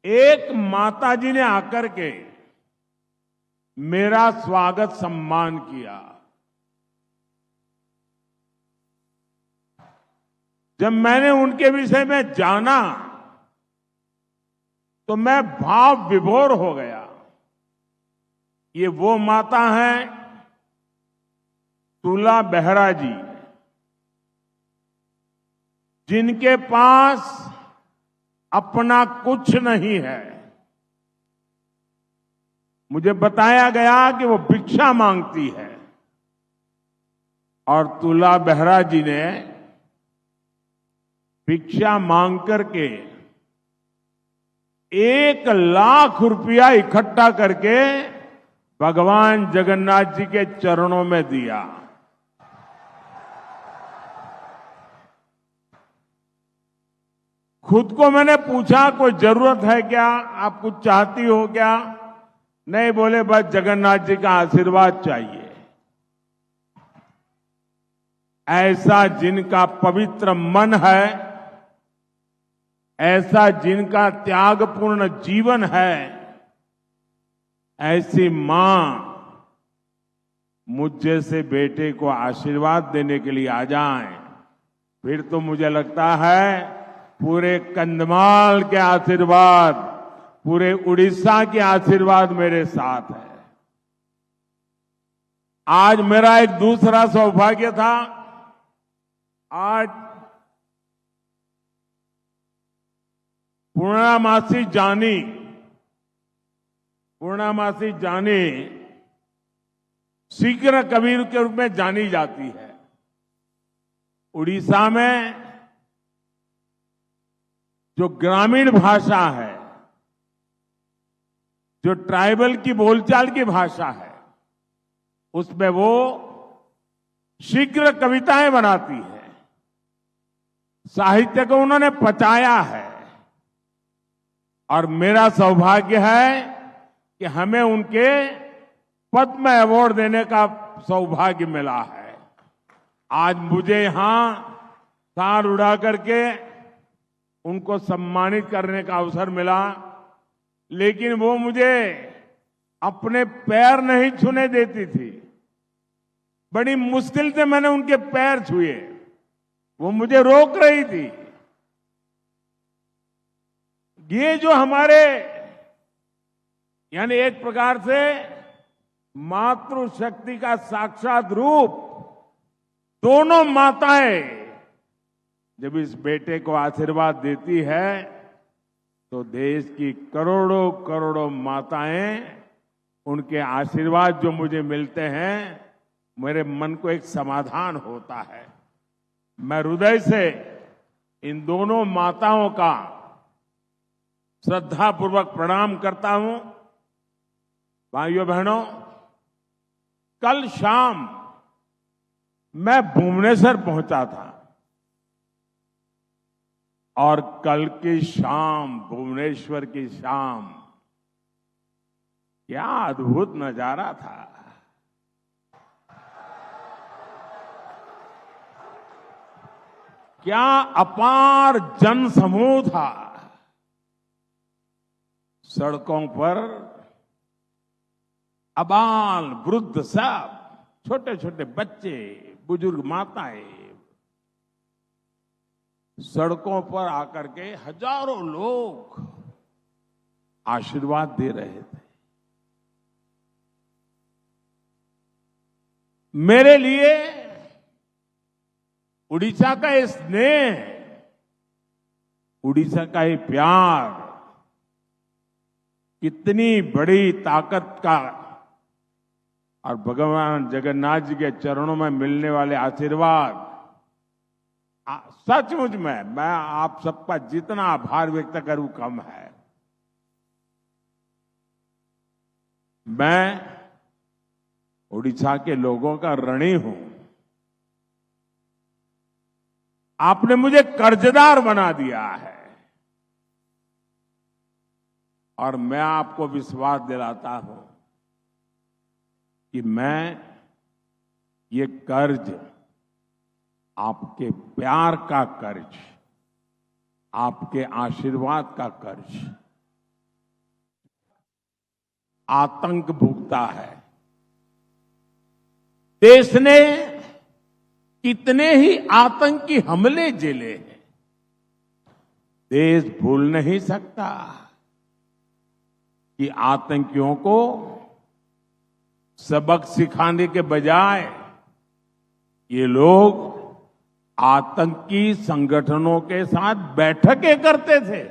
एक माताजी ने आकर के मेरा स्वागत सम्मान किया। जब मैंने उनके विषय में जाना तो मैं भाव विभोर हो गया। ये वो माता हैं तुला बेहरा जी, जिनके पास अपना कुछ नहीं है। मुझे बताया गया कि वो भिक्षा मांगती है और तुला बेहरा जी ने भिक्षा मांग करके 1,00,000 रुपया इकट्ठा करके भगवान जगन्नाथ जी के चरणों में दिया। खुद को मैंने पूछा कोई जरूरत है क्या, आप कुछ चाहती हो क्या? नहीं, बोले बस जगन्नाथ जी का आशीर्वाद चाहिए। ऐसा जिनका पवित्र मन है, ऐसा जिनका त्यागपूर्ण जीवन है, ऐसी मां मुझ जैसे बेटे को आशीर्वाद देने के लिए आ जाएं, फिर तो मुझे लगता है पूरे कंधमाल के आशीर्वाद, पूरे उड़ीसा के आशीर्वाद मेरे साथ है। आज मेरा एक दूसरा सौभाग्य था। आज पूर्णामासी जानी शीघ्र कबीर के रूप में जानी जाती है। उड़ीसा में जो ग्रामीण भाषा है, जो ट्राइबल की बोलचाल की भाषा है, उसमें वो शीघ्र कविताएं बनाती है। साहित्य को उन्होंने पचाया है और मेरा सौभाग्य है कि हमें उनके पद्म अवार्ड देने का सौभाग्य मिला है। आज मुझे यहां तार उड़ा करके उनको सम्मानित करने का अवसर मिला, लेकिन वो मुझे अपने पैर नहीं छूने देती थी। बड़ी मुश्किल से मैंने उनके पैर छुए, वो मुझे रोक रही थी। ये जो हमारे यानी एक प्रकार से मातृशक्ति का साक्षात रूप, दोनों माताएं जब इस बेटे को आशीर्वाद देती है तो देश की करोड़ों करोड़ों माताएं, उनके आशीर्वाद जो मुझे मिलते हैं, मेरे मन को एक समाधान होता है। मैं हृदय से इन दोनों माताओं का श्रद्धापूर्वक प्रणाम करता हूं। भाइयों बहनों, कल शाम मैं भुवनेश्वर पहुंचा था और कल की शाम, भुवनेश्वर की शाम, क्या अद्भुत नजारा था। क्या अपार जनसमूह था। सड़कों पर अबाल वृद्ध सब, छोटे छोटे बच्चे, बुजुर्ग माताएं, सड़कों पर आकर के हजारों लोग आशीर्वाद दे रहे थे। मेरे लिए उड़ीसा का ये स्नेह, उड़ीसा का ये प्यार कितनी बड़ी ताकत का, और भगवान जगन्नाथ जी के चरणों में मिलने वाले आशीर्वाद, सचमुच में मैं आप सबका जितना आभार व्यक्त करूं कम है। मैं उड़ीसा के लोगों का ऋणी हूं। आपने मुझे कर्जदार बना दिया है और मैं आपको विश्वास दिलाता हूं कि मैं ये कर्ज, आपके प्यार का कर्ज, आपके आशीर्वाद का कर्ज आतंक भुगता है। देश ने कितने ही आतंकी हमले झेले हैं, देश भूल नहीं सकता कि आतंकियों को सबक सिखाने के बजाय ये लोग आतंकी संगठनों के साथ बैठकें करते थे।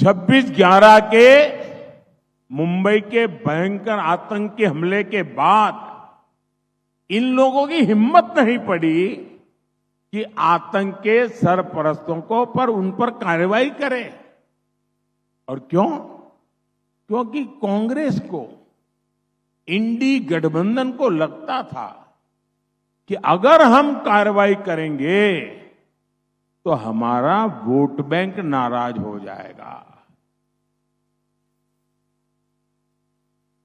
26/11 के मुंबई के भयंकर आतंकी हमले के बाद इन लोगों की हिम्मत नहीं पड़ी कि आतंक के सरपरस्तों को पर उन पर कार्रवाई करें। और क्यों? क्योंकि कांग्रेस को, इंडी गठबंधन को लगता था कि अगर हम कार्रवाई करेंगे तो हमारा वोट बैंक नाराज हो जाएगा।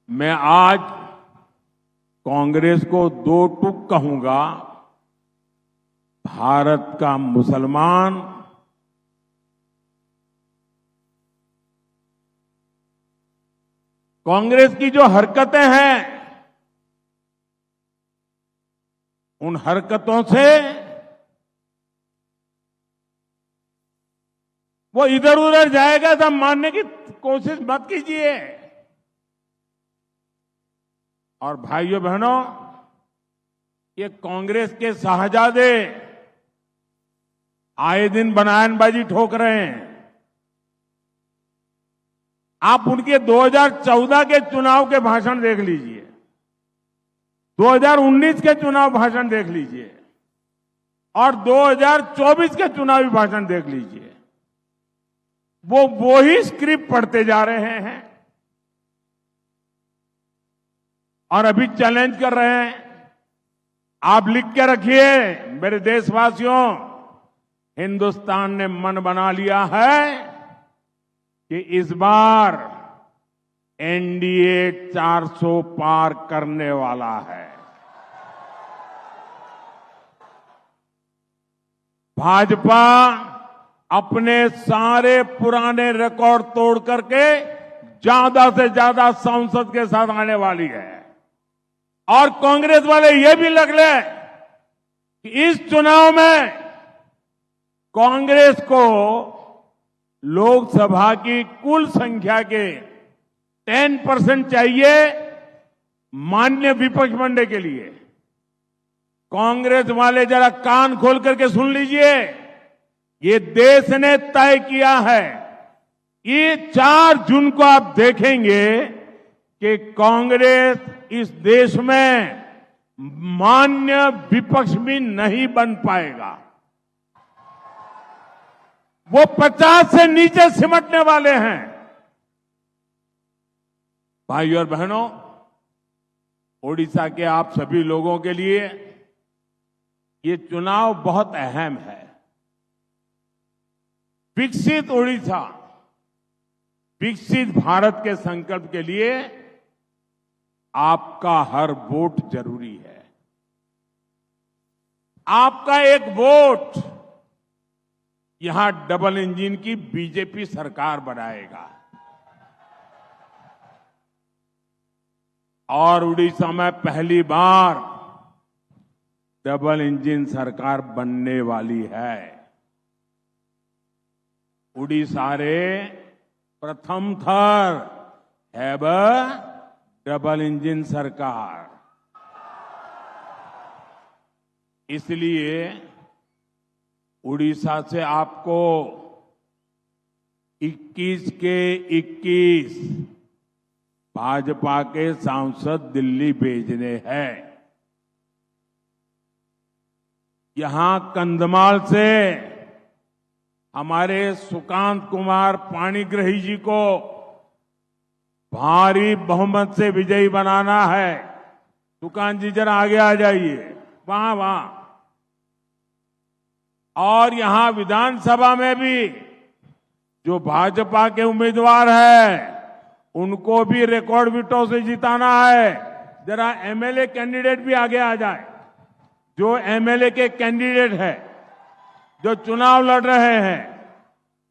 मैं आज कांग्रेस को 2 टूक कहूंगा। भारत का मुसलमान कांग्रेस की जो हरकतें हैं, उन हरकतों से वो इधर उधर जाएगा सब मानने की कोशिश मत कीजिए। और भाइयों बहनों, ये कांग्रेस के शाहजादे आए दिन बयानबाजी ठोक रहे हैं। आप उनके 2014 के चुनाव के भाषण देख लीजिए, 2019 के चुनाव भाषण देख लीजिए और 2024 के चुनावी भाषण देख लीजिए। वो ही स्क्रिप्ट पढ़ते जा रहे हैं और अभी चैलेंज कर रहे हैं। आप लिख के रखिए मेरे देशवासियों, हिंदुस्तान ने मन बना लिया है कि इस बार एनडीए 400 पार करने वाला है। भाजपा अपने सारे पुराने रिकॉर्ड तोड़ करके ज्यादा से ज्यादा सांसद के साथ आने वाली है। और कांग्रेस वाले ये भी लग ले कि इस चुनाव में कांग्रेस को लोकसभा की कुल संख्या के 10% चाहिए मान्य विपक्ष बनने के लिए। कांग्रेस वाले जरा कान खोल करके सुन लीजिए, ये देश ने तय किया है। ये 4 जून को आप देखेंगे कि कांग्रेस इस देश में मान्य विपक्ष भी नहीं बन पाएगा। वो 50 से नीचे सिमटने वाले हैं। भाइयों और बहनों, ओडिशा के आप सभी लोगों के लिए ये चुनाव बहुत अहम है। विकसित ओडिशा, विकसित भारत के संकल्प के लिए आपका हर वोट जरूरी है। आपका एक वोट यहां डबल इंजन की बीजेपी सरकार बनाएगा और उड़ीसा में पहली बार डबल इंजन सरकार बनने वाली है। उड़ीसा रे प्रथम थर हैब डबल इंजन सरकार। इसलिए उड़ीसा से आपको 21 के 21 भाजपा के सांसद दिल्ली भेजने हैं। यहां कंधमाल से हमारे सुकांत कुमार पाणिग्रही जी को भारी बहुमत से विजयी बनाना है। सुकांत जी जरा आगे आ जाइए, वहां। और यहां विधानसभा में भी जो भाजपा के उम्मीदवार हैं, उनको भी रिकॉर्ड वोटों से जिताना है। जरा एमएलए कैंडिडेट भी आगे आ जाए। जो एमएलए के कैंडिडेट है, जो चुनाव लड़ रहे हैं,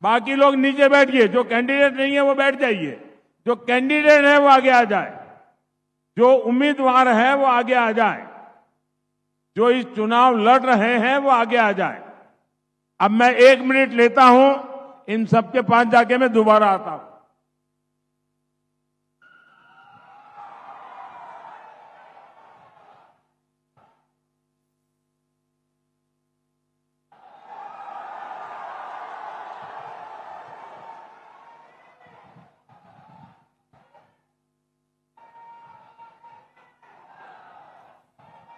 बाकी लोग नीचे बैठिए। जो कैंडिडेट नहीं है वो बैठ जाइए। जो कैंडिडेट है वो आगे आ जाए, जो उम्मीदवार है वो आगे आ जाए, जो इस चुनाव लड़ रहे हैं वो आगे आ जाए। अब मैं 1 मिनट लेता हूं, इन सबके पास जाके मैं दोबारा आता हूं।